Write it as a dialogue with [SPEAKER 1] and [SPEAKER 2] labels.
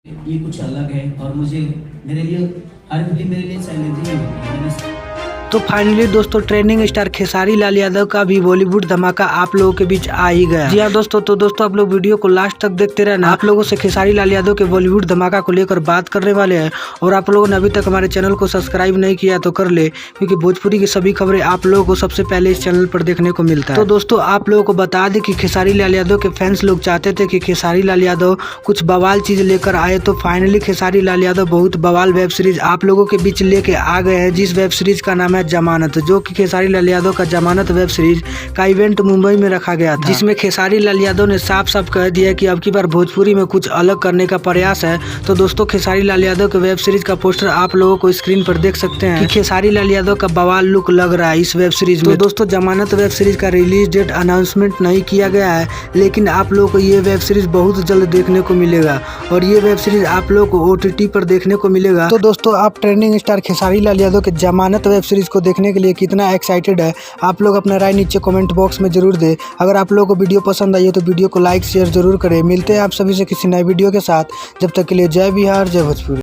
[SPEAKER 1] ये कुछ अलग है और मुझे मेरे लिए हर फिल्म मेरे लिए चैलेंजिंग है। मैंने
[SPEAKER 2] तो फाइनली दोस्तों ट्रेंडिंग स्टार खेसारी लाल यादव का भी बॉलीवुड धमाका आप लोगों के बीच आ ही गया। जी हाँ दोस्तों, तो दोस्तों आप लोग वीडियो को लास्ट तक देखते रहना। आप लोगों से खेसारी लाल यादव के बॉलीवुड धमाका को लेकर बात करने वाले हैं और आप लोगों ने अभी तक हमारे चैनल को सब्सक्राइब नहीं किया तो कर ले, क्योंकि भोजपुरी की सभी खबरें आप लोगों को सबसे पहले इस चैनल पर देखने को मिलता है। तो दोस्तों आप लोगों को बता दें कि खेसारी लाल यादव के फैंस लोग चाहते थे कि खेसारी लाल यादव कुछ बवाल चीज लेकर आए, तो फाइनली खेसारी लाल यादव बहुत बवाल वेब सीरीज आप लोगों के बीच लेके आ गए हैं, जिस वेब सीरीज का नाम है जमानत, जो कि खेसारी लाल यादव का जमानत वेब सीरीज का इवेंट मुंबई में रखा गया था, जिसमें खेसारी लाल यादव ने साफ साफ कह दिया कि अब की बार भोजपुरी में कुछ अलग करने का प्रयास है। तो दोस्तों खेसारी लाल यादव के वेब सीरीज का पोस्टर आप लोगों को स्क्रीन पर देख सकते हैं कि खेसारी लाल यादव का बवाल लुक लग रहा है इस वेब सीरीज में। तो दोस्तों जमानत वेब सीरीज का रिलीज डेट अनाउंसमेंट नहीं किया गया है, लेकिन आप लोगों को ये वेब सीरीज बहुत जल्द देखने को मिलेगा और ये वेब सीरीज आप लोगों को OTT पर देखने को मिलेगा। तो दोस्तों आप ट्रेंडिंग स्टार खेसारी लाल यादव के जमानत वेब सीरीज को देखने के लिए कितना एक्साइटेड है, आप लोग अपना राय नीचे कमेंट बॉक्स में जरूर दे। अगर आप लोगों को वीडियो पसंद आई है तो वीडियो को लाइक शेयर जरूर करें। मिलते हैं आप सभी से किसी नए वीडियो के साथ, जब तक के लिए जय बिहार जय भोजपुरी।